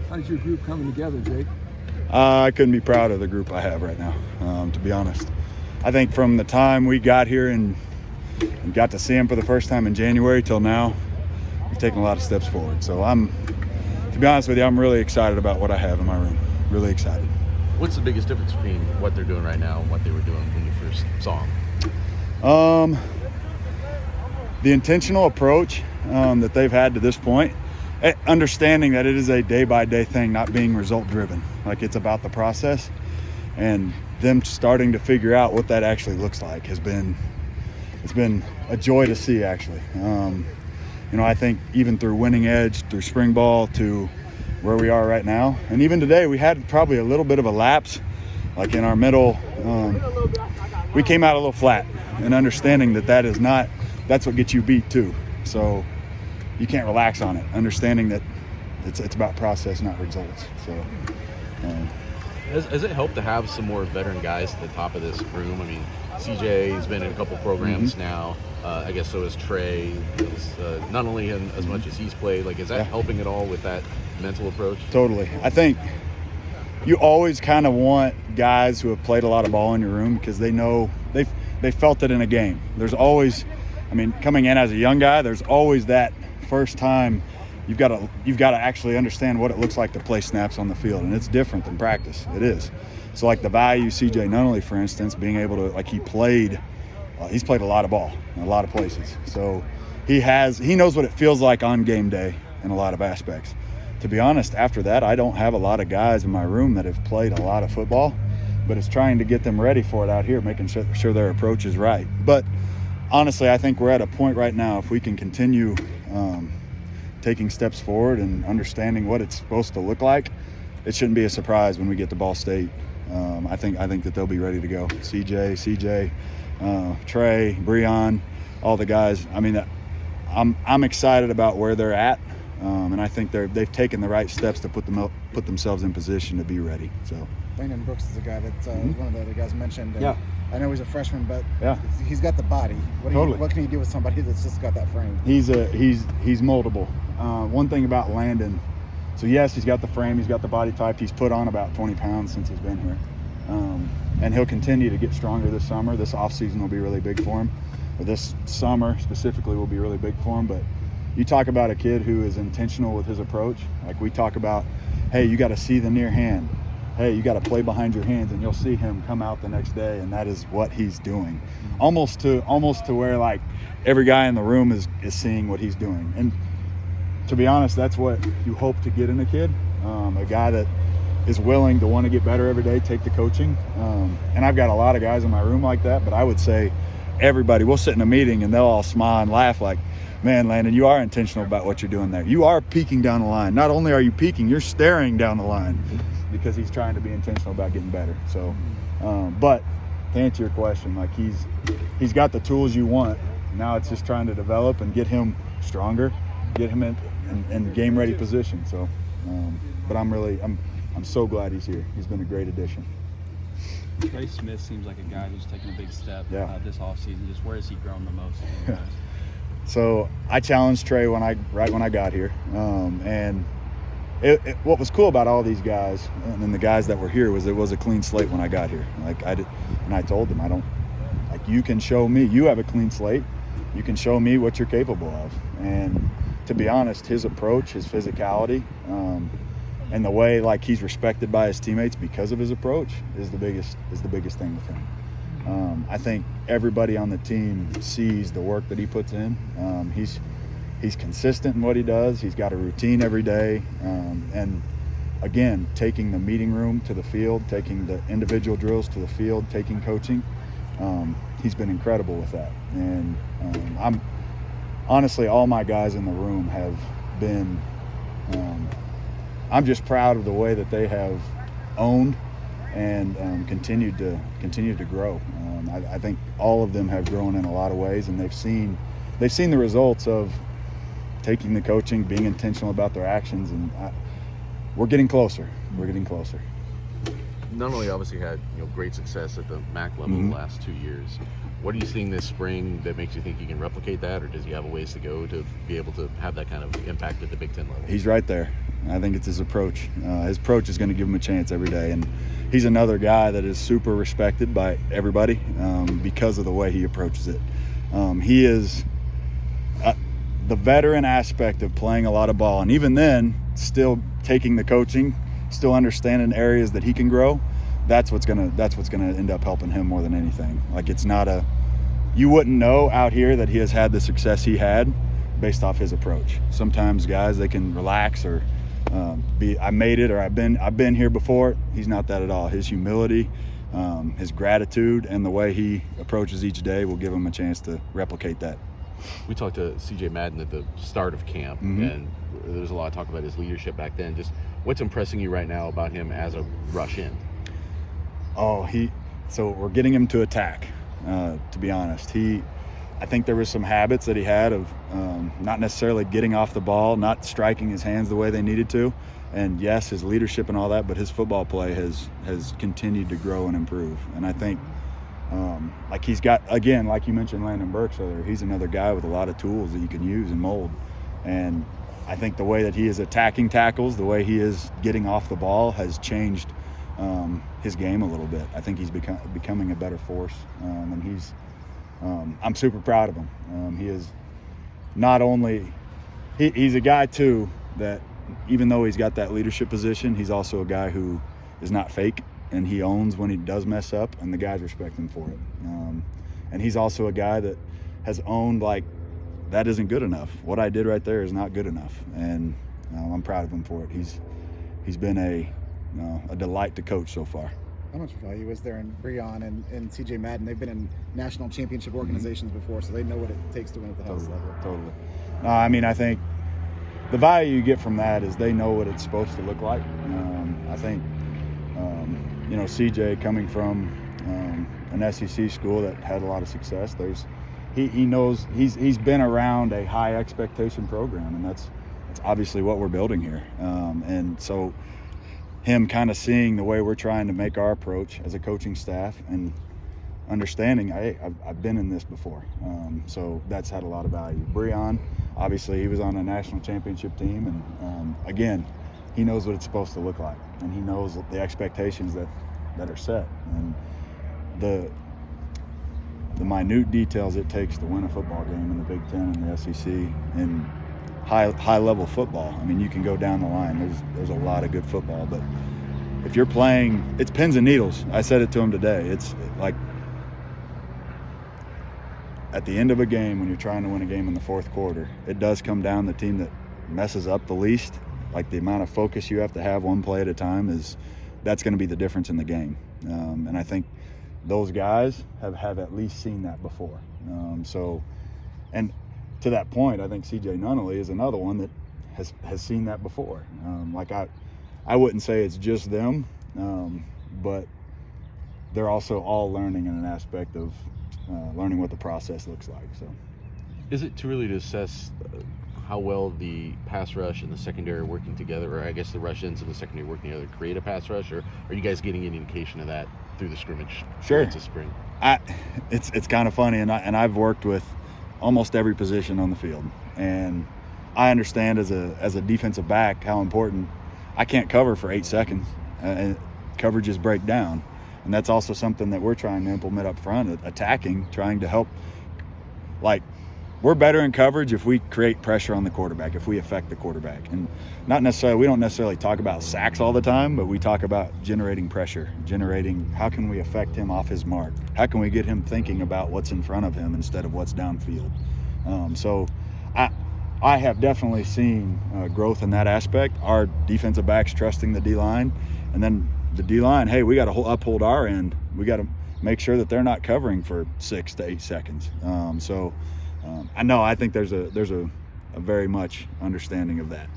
How's your group coming together, Jake? I couldn't be proud of the group I have right now, to be honest. I think from the time we got here and got to see him for the first time in January till now, we've taken a lot of steps forward. So to be honest with you, I'm really excited about what I have in my room. Really excited. What's the biggest difference between what they're doing right now and what they were doing when you first saw them? The intentional approach that they've had to this point, understanding that it is a day-by-day thing, not being result-driven. Like, it's about the process, and them starting to figure out what that actually looks like it's been a joy to see, actually. I think even through winning edge, through spring ball, to where we are right now, and even today, we had probably a little bit of a lapse, like in our middle. We came out a little flat, and understanding that's what gets you beat too. So you can't relax on it, understanding that it's about process, not results. So Has it helped to have some more veteran guys at the top of this room? I mean, CJ's been in a couple programs now. I guess so is Trey. Not only in as much as he's played, like, is that helping at all with that mental approach? Totally. I think you always kind of want guys who have played a lot of ball in your room, because they know they felt it in a game. There's always, coming in as a young guy, there's always that first time you've got to actually understand what it looks like to play snaps on the field, and it's different than practice. It is. So, like, the value CJ Nunnally, for instance, being able to, like, he's played a lot of ball in a lot of places. So he knows what it feels like on game day in a lot of aspects. To be honest, after that, I don't have a lot of guys in my room that have played a lot of football, but it's trying to get them ready for it out here, making sure their approach is right. But honestly, I think we're at a point right now, if we can continue taking steps forward and understanding what it's supposed to look like, it shouldn't be a surprise when we get to Ball State. I think that they'll be ready to go. CJ, Trey, Breon, all the guys. I'm excited about where they're at, and I think they've taken the right steps to put themselves in position to be ready. So Landon Brooks is a guy that one of the other guys mentioned. And yeah. I know he's a freshman, but he's got the body. What can he do with somebody that's just got that frame? He's moldable. One thing about Landon, so yes, he's got the frame, he's got the body type. He's put on about 20 pounds since he's been here, and he'll continue to get stronger this summer. This offseason will be really big for him. Or this summer specifically will be really big for him. But you talk about a kid who is intentional with his approach. Like, we talk about, hey, you got to see the near hand. Hey, you got to play behind your hands, and you'll see him come out the next day, and that is what he's doing. Almost to where, like, every guy in the room is seeing what he's doing. And to be honest, that's what you hope to get in a kid, a guy that is willing to want to get better every day, take the coaching. And I've got a lot of guys in my room like that, but I would say everybody, we'll sit in a meeting and they'll all smile and laugh like, man, Landon, you are intentional about what you're doing there. You are peeking down the line. Not only are you peeking, you're staring down the line, because he's trying to be intentional about getting better. So, but to answer your question, like, he's got the tools you want. Now it's just trying to develop and get him stronger, get him in game ready position. So, but I'm so glad he's here. He's been a great addition. Trey Smith seems like a guy who's taken a big step this offseason. Just where has he grown the most? So I challenged Trey right when I got here, and what was cool about all these guys and the guys that were here was it was a clean slate when I got here. Like, and I told them, you can show me, you have a clean slate, you can show me what you're capable of. And to be honest, his approach, his physicality, and the way, like, he's respected by his teammates because of his approach is the biggest thing with him. I think everybody on the team sees the work that he puts in. He's consistent in what he does. He's got a routine every day. And again, taking the meeting room to the field, taking the individual drills to the field, taking coaching, he's been incredible with that. And I'm honestly, all my guys in the room have been, I'm just proud of the way that they have owned and continued to grow. I think all of them have grown in a lot of ways, and they've seen the results of taking the coaching, being intentional about their actions, and we're getting closer. Nunnally obviously had great success at the MAC level the last 2 years. What are you seeing this spring that makes you think he can replicate that, or does he have a ways to go to be able to have that kind of impact at the Big Ten level? He's right there. I think it's his approach. His approach is going to give him a chance every day, and he's another guy that is super respected by everybody because of the way he approaches it. He is the veteran aspect of playing a lot of ball, and even then, still taking the coaching, still understanding areas that he can grow. That's what's gonna end up helping him more than anything. Like, it's not you wouldn't know out here that he has had the success he had based off his approach. Sometimes guys, they can relax or I made it, or I've been here before. He's not that at all. His humility, his gratitude, and the way he approaches each day will give him a chance to replicate that. We talked to CJ Madden at the start of camp, and there was a lot of talk about his leadership back then. Just what's impressing you right now about him as a rush in? So we're getting him to attack, to be honest. I think there was some habits that he had of not necessarily getting off the ball, not striking his hands the way they needed to. And yes, his leadership and all that, but his football play has continued to grow and improve. And I think like he's got, again, like you mentioned Landon Burks earlier, he's another guy with a lot of tools that you can use and mold. And I think the way that he is attacking tackles, the way he is getting off the ball has changed his game a little bit. I think he's becoming a better force, and I'm super proud of him. He is not only he's a guy too that even though he's got that leadership position, he's also a guy who is not fake, and he owns when he does mess up, and the guys respect him for it. And he's also a guy that has owned, like, that isn't good enough. What I did right there is not good enough, and I'm proud of him for it. He's been a delight to coach so far. How much value is there in Breon and CJ Madden? They've been in national championship organizations before, so they know what it takes to win at the highest level. Totally. I mean, I think the value you get from that is they know what it's supposed to look like. I think, CJ coming from an SEC school that had a lot of success, he knows he's been around a high expectation program, and that's obviously what we're building here. And so him kind of seeing the way we're trying to make our approach as a coaching staff and understanding, hey, I've been in this before. So that's had a lot of value. Breon, obviously, he was on a national championship team, and again, he knows what it's supposed to look like, and he knows the expectations that are set, and the minute details it takes to win a football game in the Big Ten and the SEC and high level football. I mean, you can go down the line. There's a lot of good football, but if you're playing, it's pins and needles. I said it to him today. It's like at the end of a game, when you're trying to win a game in the fourth quarter, it does come down the team that messes up the least. Like, the amount of focus you have to have one play at a time that's going to be the difference in the game. And I think those guys have at least seen that before. And to that point, I think CJ Nunnally is another one that has seen that before. Like, I wouldn't say it's just them, but they're also all learning in an aspect of learning what the process looks like. So, is it too early to assess how well the pass rush and the secondary are working together, or I guess the rush ends and the secondary working together to create a pass rush, or are you guys getting any indication of that through the scrimmage? Sure. It's a spring. It's kind of funny, and I've worked with almost every position on the field, and I understand as a defensive back how important. I can't cover for 8 seconds, and coverages break down, and that's also something that we're trying to implement up front, attacking, trying to help. Like, we're better in coverage if we create pressure on the quarterback, if we affect the quarterback, and we don't necessarily talk about sacks all the time, but we talk about generating pressure, how can we affect him off his mark, how can we get him thinking about what's in front of him instead of what's downfield. So I have definitely seen growth in that aspect. Our defensive backs trusting the D-line, and then the D-line, hey, we got to uphold our end. We got to make sure that they're not covering for 6 to 8 seconds. I think there's a very much understanding of that.